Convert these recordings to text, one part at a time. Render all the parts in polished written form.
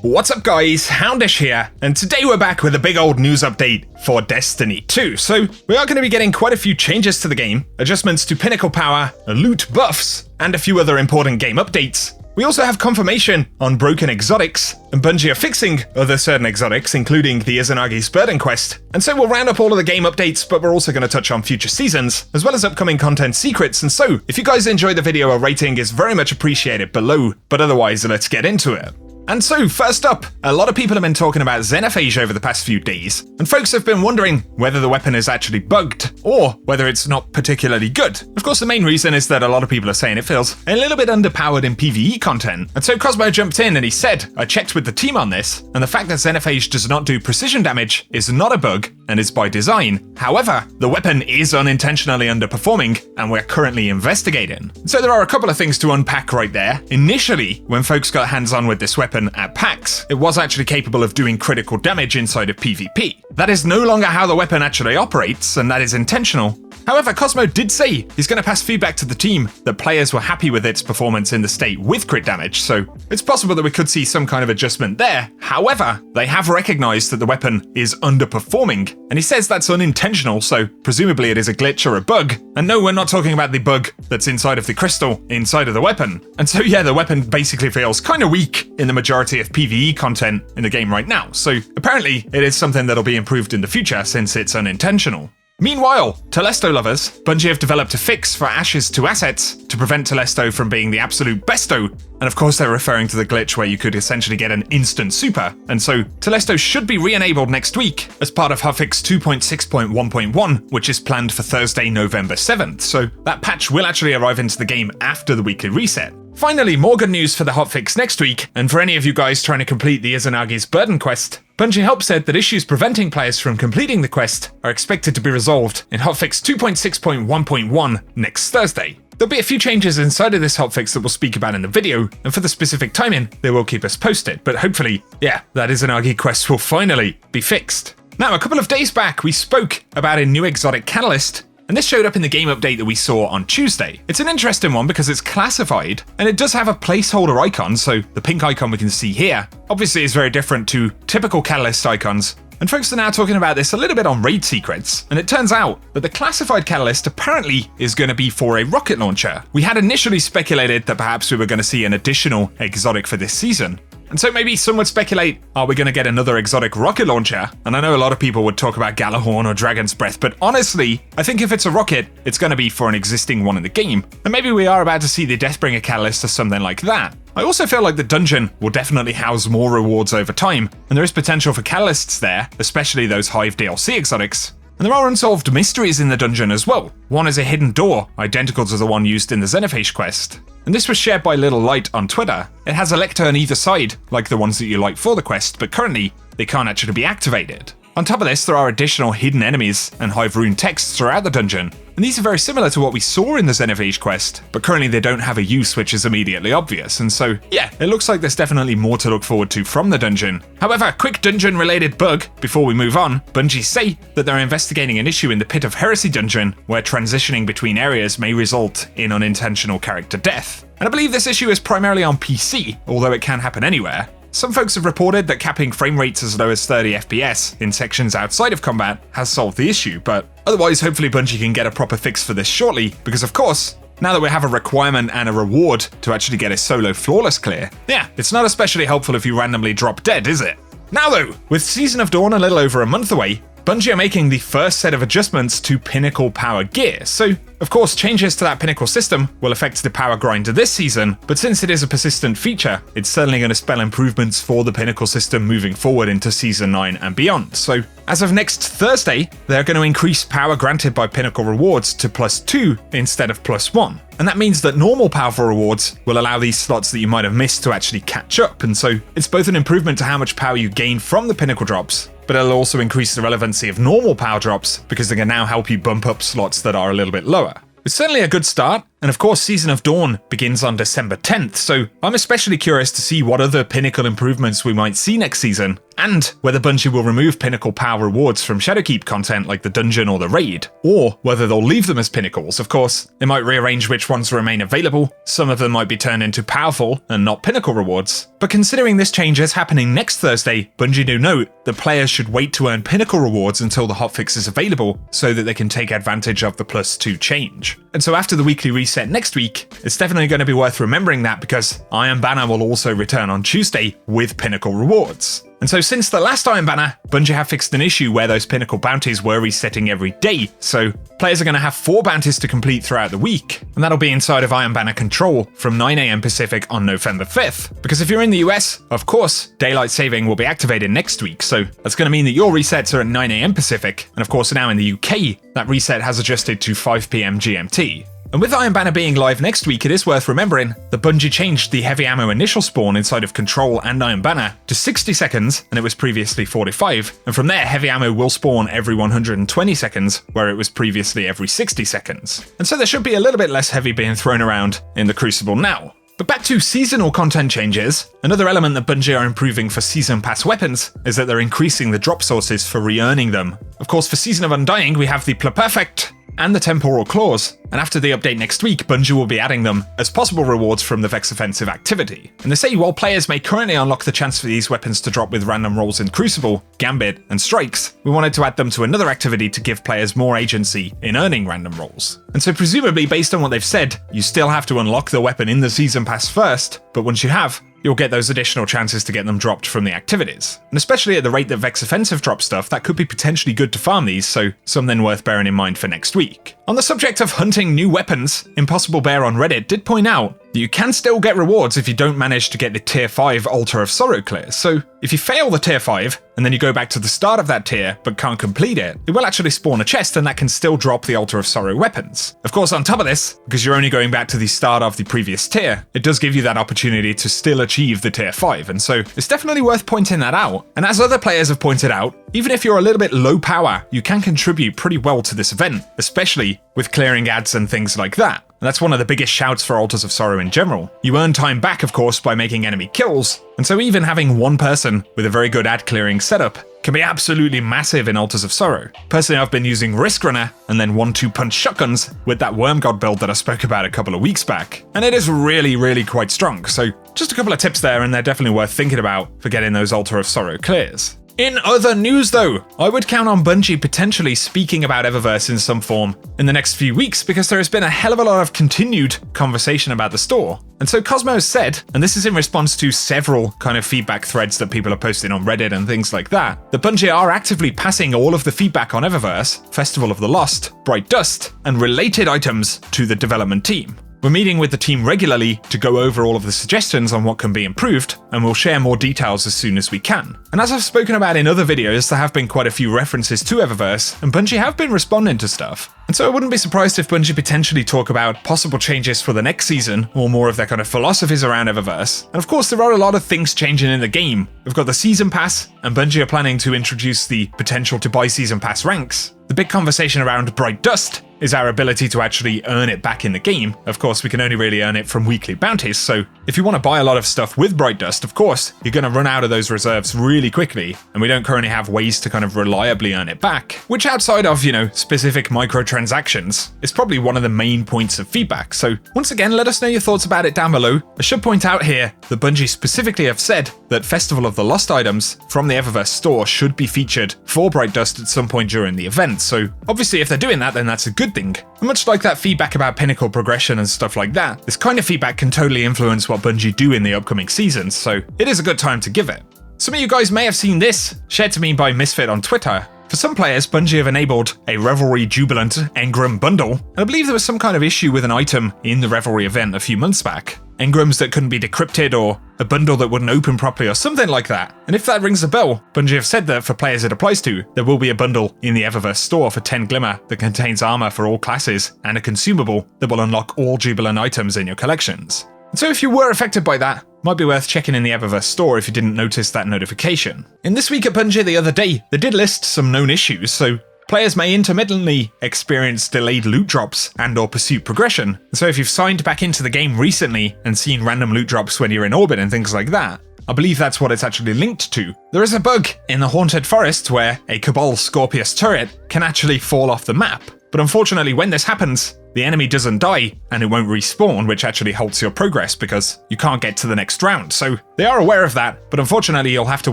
What's up guys, Houndish here, and today we're back with a big old news update for Destiny 2. So we are going to be getting quite a few changes to the game, adjustments to Pinnacle power, loot buffs, and a few other important game updates. We also have confirmation on broken exotics, and Bungie are fixing other certain exotics, including the Izanagi's Burden quest. And so we'll round up all of the game updates, but we're also going to touch on future seasons, as well as upcoming content secrets. And so, if you guys enjoyed the video, a rating is very much appreciated below, but otherwise, let's get into it. And so, first up, a lot of people have been talking about Xenophage over the past few days, and folks have been wondering whether the weapon is actually bugged, or whether it's not particularly good. Of course, the main reason is that a lot of people are saying it feels a little bit underpowered in PvE content, and so Cosmo jumped in and he said, I checked with the team on this, and the fact that Xenophage does not do precision damage is not a bug, and is by design. However, the weapon is unintentionally underperforming, and we're currently investigating. So there are a couple of things to unpack right there. Initially, when folks got hands-on with this weapon at PAX, it was actually capable of doing critical damage inside of PvP. That is no longer how the weapon actually operates, and that is intentional. However, Cosmo did say he's going to pass feedback to the team that players were happy with its performance in the state with crit damage, so it's possible that we could see some kind of adjustment there. However, they have recognized that the weapon is underperforming, and he says that's unintentional, so presumably it is a glitch or a bug. And no, we're not talking about the bug that's inside of the crystal inside of the weapon. And so yeah, the weapon basically feels kind of weak in the majority of PvE content in the game right now, so apparently it is something that'll be improved in the future since it's unintentional. Meanwhile, Telesto lovers, Bungie have developed a fix for Ashes to assets to prevent Telesto from being the absolute besto, and of course they're referring to the glitch where you could essentially get an instant super, and so Telesto should be re-enabled next week as part of hotfix 2.6.1.1, which is planned for Thursday, November 7th, so that patch will actually arrive into the game after the weekly reset. Finally, more good news for the hotfix next week, and for any of you guys trying to complete the Izanagi's Burden quest, Bungie Help said that issues preventing players from completing the quest are expected to be resolved in hotfix 2.6.1.1 next Thursday. There'll be a few changes inside of this hotfix that we'll speak about in the video, and for the specific timing, they will keep us posted, but hopefully, yeah, that Izanagi quest will finally be fixed. Now, a couple of days back, we spoke about a new exotic catalyst, and this showed up in the game update that we saw on Tuesday. It's an interesting one because it's classified, and it does have a placeholder icon, so the pink icon we can see here obviously is very different to typical catalyst icons. And folks are now talking about this a little bit on raid secrets, and it turns out that the classified catalyst apparently is going to be for a rocket launcher. We had initially speculated that perhaps we were going to see an additional exotic for this season. And so maybe some would speculate, are we going to get another exotic rocket launcher? And I know a lot of people would talk about Galahorn or Dragon's Breath, but honestly, I think if it's a rocket, it's going to be for an existing one in the game. And maybe we are about to see the Deathbringer catalyst or something like that. I also feel like the dungeon will definitely house more rewards over time, and there is potential for catalysts there, especially those Hive DLC exotics. And there are unsolved mysteries in the dungeon as well. One is a hidden door, identical to the one used in the Xenophage quest. And this was shared by Little Light on Twitter. It has a lector on either side, like the ones that you light for the quest, but currently, they can't actually be activated. On top of this, there are additional hidden enemies and Hive rune texts throughout the dungeon, and these are very similar to what we saw in the Xenophage quest, but currently they don't have a use which is immediately obvious, and so, yeah, it looks like there's definitely more to look forward to from the dungeon. However, quick dungeon-related bug before we move on, Bungie say that they're investigating an issue in the Pit of Heresy dungeon where transitioning between areas may result in unintentional character death. And I believe this issue is primarily on PC, although it can happen anywhere. Some folks have reported that capping frame rates as low as 30 FPS in sections outside of combat has solved the issue, but otherwise hopefully Bungie can get a proper fix for this shortly, because of course, now that we have a requirement and a reward to actually get a solo flawless clear, yeah, it's not especially helpful if you randomly drop dead, is it? Now though, with Season of Dawn a little over a month away, Bungie are making the first set of adjustments to Pinnacle power gear, so of course changes to that Pinnacle system will affect the power grinder this season, but since it is a persistent feature, it's certainly going to spell improvements for the Pinnacle system moving forward into Season 9 and beyond. So as of next Thursday, they're going to increase power granted by Pinnacle rewards to +2 instead of +1. And that means that normal powerful rewards will allow these slots that you might have missed to actually catch up, and so it's both an improvement to how much power you gain from the Pinnacle drops, but it'll also increase the relevancy of normal power drops because they can now help you bump up slots that are a little bit lower. It's certainly a good start, And of course, Season of Dawn begins on December 10th, so I'm especially curious to see what other Pinnacle improvements we might see next season, and whether Bungie will remove Pinnacle power rewards from Shadowkeep content like the dungeon or the raid, or whether they'll leave them as Pinnacles. Of course, they might rearrange which ones remain available, some of them might be turned into powerful and not Pinnacle rewards. But considering this change is happening next Thursday, Bungie do note that players should wait to earn Pinnacle rewards until the hotfix is available, so that they can take advantage of the +2 change. And so after the weekly reset next week, it's definitely going to be worth remembering that, because Iron Banner will also return on Tuesday with Pinnacle rewards. And so since the last Iron Banner, Bungie have fixed an issue where those Pinnacle bounties were resetting every day, so players are going to have 4 bounties to complete throughout the week, and that'll be inside of Iron Banner control from 9 AM Pacific on November 5th. Because if you're in the US, of course, daylight saving will be activated next week, so that's going to mean that your resets are at 9 AM Pacific, and of course now in the UK, that reset has adjusted to 5 PM GMT. And with Iron Banner being live next week, it is worth remembering that Bungie changed the heavy ammo initial spawn inside of Control and Iron Banner to 60 seconds, and it was previously 45, and from there heavy ammo will spawn every 120 seconds, where it was previously every 60 seconds. And so there should be a little bit less heavy being thrown around in the Crucible now. But back to seasonal content changes, another element that Bungie are improving for Season Pass weapons is that they're increasing the drop sources for re-earning them. Of course, for Season of Undying, we have the Pluperfect and the Temporal Claws, and after the update next week, Bungie will be adding them as possible rewards from the Vex Offensive activity. And they say while players may currently unlock the chance for these weapons to drop with random rolls in Crucible, Gambit, and Strikes, we wanted to add them to another activity to give players more agency in earning random rolls. And so presumably, based on what they've said, you still have to unlock the weapon in the Season Pass first, but once you have, you'll get those additional chances to get them dropped from the activities. And especially at the rate that Vex Offensive drops stuff, that could be potentially good to farm these, so something worth bearing in mind for next week. On the subject of hunting new weapons, Impossible Bear on Reddit did point out that you can still get rewards if you don't manage to get the tier 5 Altar of Sorrow clears. So if you fail the tier 5, and then you go back to the start of that tier but can't complete it, it will actually spawn a chest and that can still drop the Altar of Sorrow weapons. Of course, on top of this, because you're only going back to the start of the previous tier, it does give you that opportunity to still achieve the tier 5, and so it's definitely worth pointing that out. And as other players have pointed out, even if you're a little bit low power, you can contribute pretty well to this event, especially with clearing ads and things like that. And that's one of the biggest shouts for Altars of Sorrow in general. You earn time back, of course, by making enemy kills, and so even having one person with a very good ad clearing setup can be absolutely massive in Altars of Sorrow. Personally, I've been using Risk Runner and then 1-2 punch shotguns with that Worm God build that I spoke about a couple of weeks back, and it is really quite strong. So just a couple of tips there, and they're definitely worth thinking about for getting those Altar of Sorrow clears. In other news though, I would count on Bungie potentially speaking about Eververse in some form in the next few weeks, because there has been a hell of a lot of continued conversation about the store. And so Cosmos said, and this is in response to several kind of feedback threads that people are posting on Reddit and things like that Bungie are actively passing all of the feedback on Eververse, Festival of the Lost, Bright Dust, and related items to the development team. We're meeting with the team regularly to go over all of the suggestions on what can be improved, and we'll share more details as soon as we can. And as I've spoken about in other videos, there have been quite a few references to Eververse, and Bungie have been responding to stuff. And so I wouldn't be surprised if Bungie potentially talk about possible changes for the next season, or more of their kind of philosophies around Eververse. And of course, there are a lot of things changing in the game. We've got the Season Pass, and Bungie are planning to introduce the potential to buy Season Pass ranks. The big conversation around Bright Dust is our ability to actually earn it back in the game. Of course, we can only really earn it from weekly bounties, so if you want to buy a lot of stuff with Bright Dust, of course, you're going to run out of those reserves really quickly, and we don't currently have ways to kind of reliably earn it back, which outside of, specific microtransactions, is probably one of the main points of feedback. So once again, let us know your thoughts about it down below. I should point out here that Bungie specifically have said that Festival of the Lost items from the Eververse store should be featured for Bright Dust at some point during the event, so obviously if they're doing that, then that's a good thing. And much like that feedback about Pinnacle progression and stuff like that, this kind of feedback can totally influence what Bungie do in the upcoming seasons, so it is a good time to give it. Some of you guys may have seen this, shared to me by Misfit on Twitter. For some players, Bungie have enabled a Revelry Jubilant Engram bundle, and I believe there was some kind of issue with an item in the Revelry event a few months back. Engrams that couldn't be decrypted, or a bundle that wouldn't open properly, or something like that. And if that rings a bell, Bungie have said that for players it applies to, there will be a bundle in the Eververse store for 10 Glimmer that contains armor for all classes, and a consumable that will unlock all Jubilant items in your collections. And so if you were affected by that, might be worth checking in the Eververse store if you didn't notice that notification. In This Week at Bungie the other day, they did list some known issues, so players may intermittently experience delayed loot drops and or pursuit progression. So if you've signed back into the game recently and seen random loot drops when you're in orbit and things like that, I believe that's what it's actually linked to. There is a bug in the Haunted Forest where a Cabal Scorpius turret can actually fall off the map. But unfortunately, when this happens, the enemy doesn't die and it won't respawn, which actually halts your progress because you can't get to the next round. So they are aware of that, but unfortunately you'll have to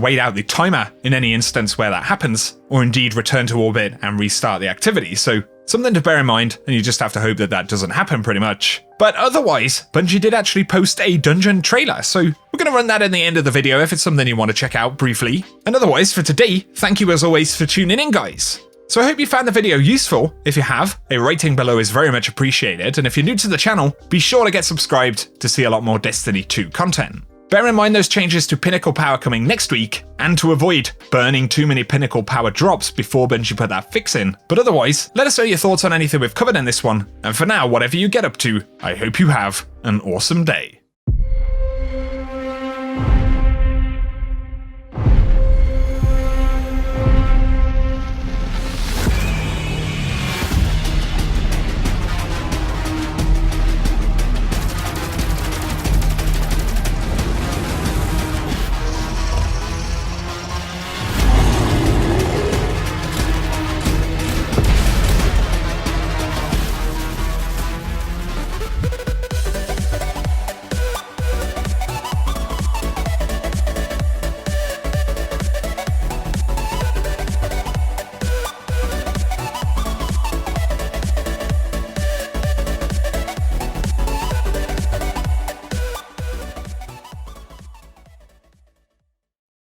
wait out the timer in any instance where that happens, or indeed return to orbit and restart the activity. So something to bear in mind, and you just have to hope that that doesn't happen pretty much. But otherwise, Bungie did actually post a dungeon trailer, so we're going to run that in the end of the video if it's something you want to check out briefly. And otherwise, for today, thank you as always for tuning in, guys. So I hope you found the video useful. If you have, a rating below is very much appreciated, and if you're new to the channel, be sure to get subscribed to see a lot more Destiny 2 content. Bear in mind those changes to Pinnacle power coming next week, and to avoid burning too many Pinnacle power drops before Bungie put that fix in. But otherwise, let us know your thoughts on anything we've covered in this one, and for now, whatever you get up to, I hope you have an awesome day.